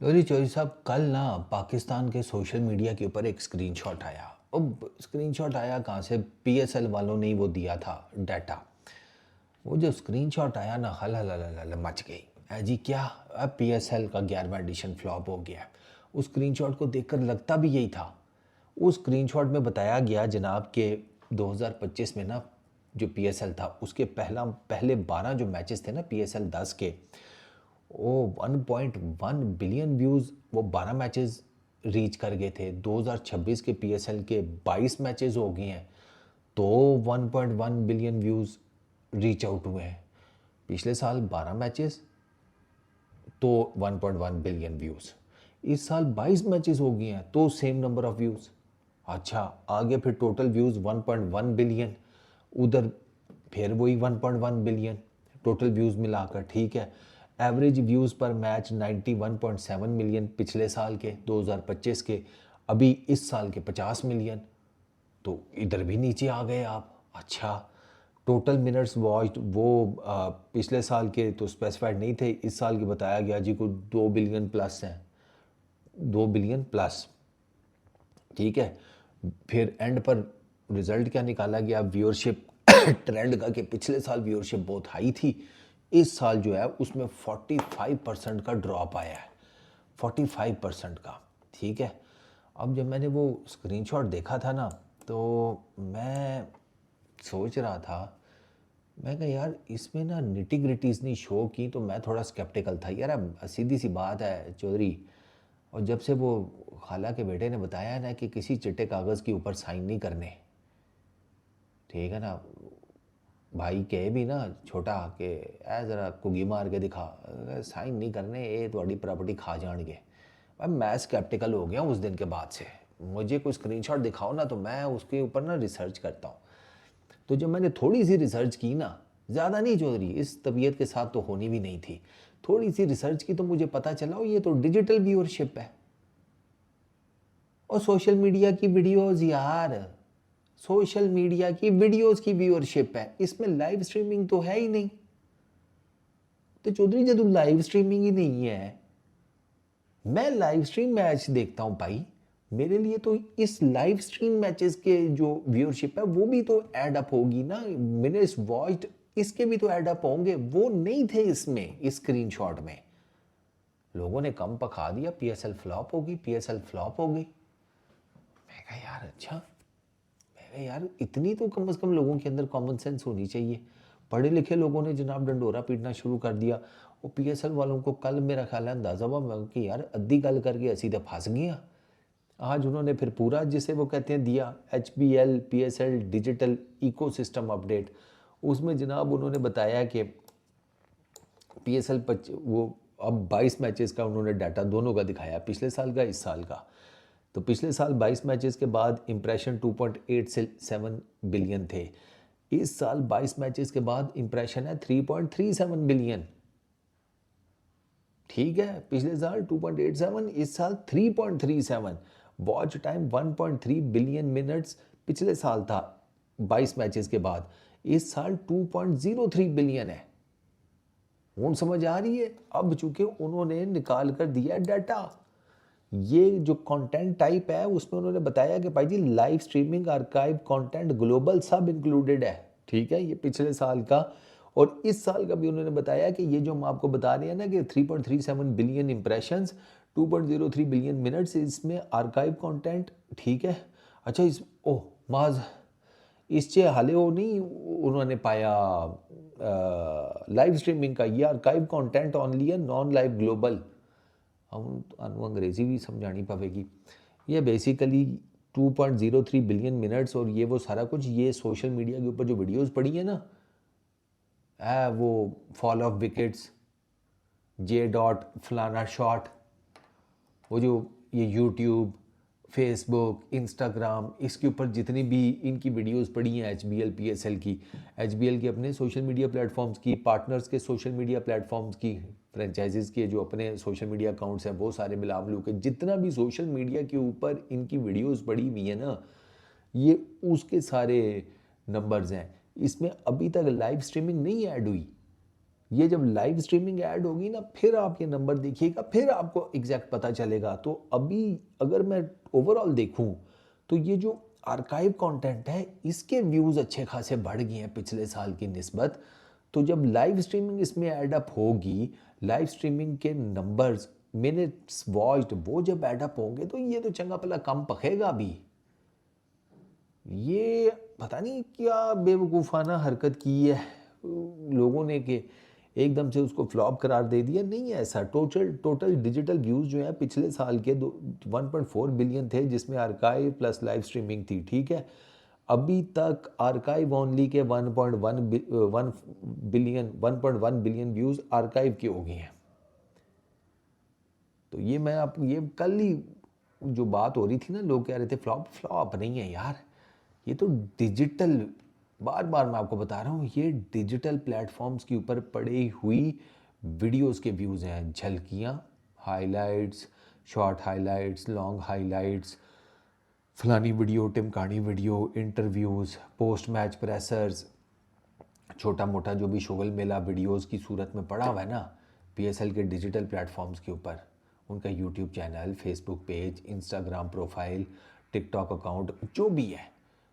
लोरी चौधरी साहब, कल ना पाकिस्तान के सोशल मीडिया के ऊपर एक स्क्रीनशॉट आया। अब स्क्रीनशॉट आया कहाँ से? पीएसएल वालों ने ही वो दिया था डाटा। वो जो स्क्रीनशॉट आया ना, हल हल हल हल हल मच गई। जी क्या? अब पीएसएल का 11वां एडिशन फ्लॉप हो गया है। उस स्क्रीनशॉट को देखकर लगता भी यही था। उस स्क्रीनशॉट में बताया गया जनाब के 2025 में ना, जो पीएसएल था उसके पहले 12 जो मैचेस थे ना पीएसएल 10 के, वो 1.1 बिलियन व्यूज़ वो 12 मैचेस रीच कर गए थे। 2026 के पीएसएल के 22 मैचेस हो गए हैं तो 1.1 बिलियन व्यूज़ रीच आउट हुए हैं। पिछले साल 12 मैचेस तो 1.1 बिलियन व्यूज़। इस साल 22 मैचेस हो गए हैं तो सेम नंबर ऑफ व्यूज़। अच्छा, आगे फिर टोटल व्यूज़ 1.1 बिलियन, उधर फिर वही 1.1 बिलियन टोटल व्यूज़ मिलाकर। ठीक है, एवरेज व्यूज़ पर मैच 91.7 मिलियन पिछले साल के 2025 के, अभी इस साल के 50 मिलियन, तो इधर भी नीचे आ गए आप। अच्छा, टोटल मिनट्स वॉच्ड वो पिछले साल के तो स्पेसिफाइड नहीं थे, इस साल के बताया गया जी कोई 2 बिलियन प्लस हैं, 2 बिलियन प्लस। ठीक है, फिर एंड पर रिजल्ट क्या निकाला गया? व्यूअरशिप ट्रेंड का, कि पिछले साल व्यूअरशिप बहुत हाई थी, इस साल जो है उसमें 45% का ड्रॉप आया है, 45% का। ठीक है, अब जब मैंने वो स्क्रीनशॉट देखा था ना, तो मैं सोच रहा था, मैं कहा यार इसमें ना निटी ग्रिटीज़ नहीं शो की, तो मैं थोड़ा स्केप्टिकल था यार। अब सीधी सी बात है चौधरी, और जब से वो खाला के बेटे ने बताया ना कि किसी चिट्टे कागज़ के ऊपर साइन नहीं करने, ठीक है ना, भाई कहे भी ना छोटा कि ऐ ज़रा कुगी मार के दिखा, साइन नहीं करने, ये थोड़ी प्रॉपर्टी खा जाएंगे। भाई मैं स्केप्टिकल हो गया उस दिन के बाद से। मुझे कोई स्क्रीनशॉट दिखाओ ना तो मैं उसके ऊपर ना रिसर्च करता हूँ। तो जब मैंने थोड़ी सी रिसर्च की ना, ज़्यादा नहीं चौधरी, इस तबीयत के साथ तो होनी भी नहीं थी, थोड़ी सी रिसर्च की, तो मुझे पता चला ये तो डिजिटल व्यूअरशिप है। और सोशल मीडिया की वीडियोस यार, सोशल मीडिया की वीडियोस की व्यूअरशिप है, इसमें लाइव स्ट्रीमिंग तो है ही नहीं। तो चौधरी जब लाइव स्ट्रीमिंग ही नहीं है, मैं लाइव स्ट्रीम मैच देखता हूँ भाई, मेरे लिए तो इस लाइव स्ट्रीम मैचेस के जो व्यूअरशिप है वो भी तो ऐड अप होगी ना, मिनट्स वॉच्ड इसके भी तो ऐड अप होंगे। वो नहीं थे इसमें, इस स्क्रीनशॉट में। लोगों ने कम पका दिया, पीएसएल फ्लॉप होगी, पीएसएल फ्लॉप होगी। मैं कहा यार अच्छा, मैं कहा यार इतनी तो कम से कम लोगों के अंदर कॉमन सेंस होनी चाहिए। पढ़े लिखे लोगों ने जनाब डंडोरा पीटना शुरू कर दिया। वो पीएसएल वालों को कल मेरा ख्याल है अंदाज़ा हुआ मैं कि यार अद्धी गल करके असी तो फंस गया। आज उन्होंने फिर पूरा जिसे वो कहते हैं दिया, H B L P S L digital ecosystem update. उसमें जनाब उन्होंने बताया कि पी एस एल वो अब 22 मैचेस का उन्होंने डाटा दोनों का दिखाया, पिछले साल का इस साल का। तो पिछले साल 22 मैचेस के बाद इंप्रेशन 2.87 बिलियन थे, इस साल 22 मैचेस के बाद इंप्रेशन है 3.37 बिलियन। ठीक है, पिछले साल 2.87, इस साल 3.37। वॉच टाइम 1.3 बिलियन मिनट्स पिछले साल था 22 मैचेस के बाद, इस साल 2.03 बिलियन है। हूँ समझ आ रही है? अब चूंकि उन्होंने निकाल कर दिया डाटा, ये जो कंटेंट टाइप है उसमें उन्होंने बताया कि भाई जी live streaming, archive content, global सब इंक्लूडेड है। ठीक है, ये पिछले साल का और इस साल का भी उन्होंने बताया कि ये जो हम आपको बता रहे हैं ना कि 3.37 बिलियन इंप्रेशंस, 2.03 बिलियन मिनट्स, इसमें आर्काइव कंटेंट। ठीक है, अच्छा इस ओह माज इससे हाले वो नहीं उन्होंने पाया लाइव स्ट्रीमिंग का, ये आर्काइव कंटेंट ओनली है, नॉन लाइव ग्लोबल। हम अंग्रेज़ी भी समझानी पड़ेगी। ये बेसिकली 2.03 बिलियन मिनट्स और ये वो सारा कुछ, ये सोशल मीडिया के ऊपर जो वीडियोस पड़ी है ना, वो fall of wickets, J dot फलाना शॉट, वो जो ये यूट्यूब, फेसबुक, इंस्टाग्राम, इसके ऊपर जितनी भी इनकी वीडियोस पड़ी हैं, H B L P S L की, एच बी एल के अपने सोशल मीडिया प्लेटफॉर्म्स की, पार्टनर्स के सोशल मीडिया प्लेटफॉर्म्स की, फ्रेंचाइजीज़ के जो अपने सोशल मीडिया अकाउंट्स हैं, वो सारे मिला मिलू के जितना भी सोशल मीडिया के ऊपर इनकी वीडियोस पड़ी हुई है ना, ये उसके सारे नंबर्स हैं। इसमें अभी तक लाइव स्ट्रीमिंग नहीं ऐड हुई। ये जब लाइव स्ट्रीमिंग ऐड होगी ना, फिर आप ये नंबर देखिएगा, फिर आपको एग्जैक्ट पता चलेगा। तो अभी अगर मैं ओवरऑल देखूं तो ये जो आर्काइव कंटेंट है इसके व्यूज़ अच्छे खासे बढ़ गए हैं पिछले साल की निस्बत। तो जब लाइव स्ट्रीमिंग इसमें ऐड अप होगी, लाइव स्ट्रीमिंग के नंबर्स, मिनट्स वॉच्ड, वो जब ऐड अप होंगे तो ये तो चंगा भला कम पखेगा भी। ये पता नहीं क्या बेवकूफ़ाना हरकत की है लोगों ने कि एकदम से उसको फ्लॉप करार दे दिया। नहीं है ऐसा। टोटल डिजिटल व्यूज़ जो है पिछले साल के 1.4 बिलियन थे, जिसमें आर्काइव प्लस लाइव स्ट्रीमिंग थी, ठीक है। अभी तक आर्काइव ओनली के 1.1 बिलियन व्यूज़ आर्काइव के हो गए हैं। तो ये मैं आप ये कल ही जो बात हो रही थी ना, लोग कह रहे थे फ्लॉप नहीं है यार, ये तो डिजिटल, बार बार मैं आपको बता रहा हूँ, ये डिजिटल प्लेटफॉर्म्स के ऊपर पड़ी हुई वीडियोस के व्यूज़ हैं। झलकियाँ, highlights, short highlights, long highlights, फलानी वीडियो, टिमकानी video, interviews, post match pressers, छोटा मोटा जो भी शोगल मेला वीडियोस की सूरत में पड़ा हुआ है ना पीएसएल के डिजिटल प्लेटफॉर्म्स के ऊपर, उनका YouTube channel, Facebook page, Instagram profile, TikTok account, जो भी है,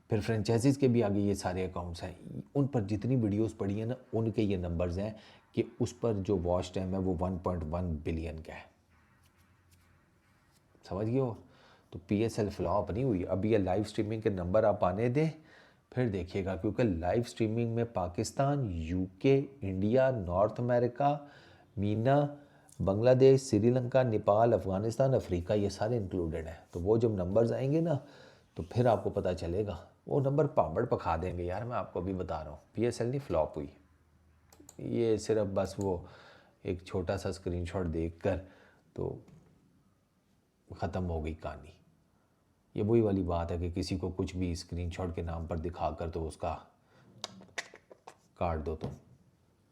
फिर फ्रेंचाइजीज़ के भी आगे ये सारे अकाउंट्स हैं, उन पर जितनी वीडियोस पड़ी हैं ना, उनके ये नंबर्स हैं कि उस पर जो वॉच टाइम है वो 1.1 बिलियन का है। समझ गए हो? तो पीएसएल फ्लॉप नहीं हुई। अभी ये लाइव स्ट्रीमिंग के नंबर आप आने दें, फिर देखिएगा, क्योंकि लाइव स्ट्रीमिंग में Pakistan, UK, India, north America, Meena, Bangladesh, Sri Lanka, Nepal, Afghanistan, Africa, ये सारे इंक्लूडेड हैं। तो वो जब नंबर्स आएंगे ना तो फिर आपको पता चलेगा, वो नंबर पापड़ पखा देंगे यार। मैं आपको अभी बता रहा हूँ, पीएसएल नहीं फ्लॉप हुई। ये सिर्फ बस वो एक छोटा सा स्क्रीनशॉट देखकर तो ख़त्म हो गई कहानी। ये वही वाली बात है कि किसी को कुछ भी स्क्रीनशॉट के नाम पर दिखाकर तो उसका काट दो। तो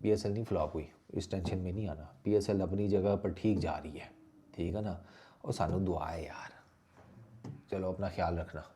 पीएसएल नहीं फ्लॉप हुई, इस टेंशन में नहीं आना। पीएसएल अपनी जगह पर ठीक जा रही है, ठीक है ना। और सानू दुआ है यार। चलो अपना ख्याल रखना।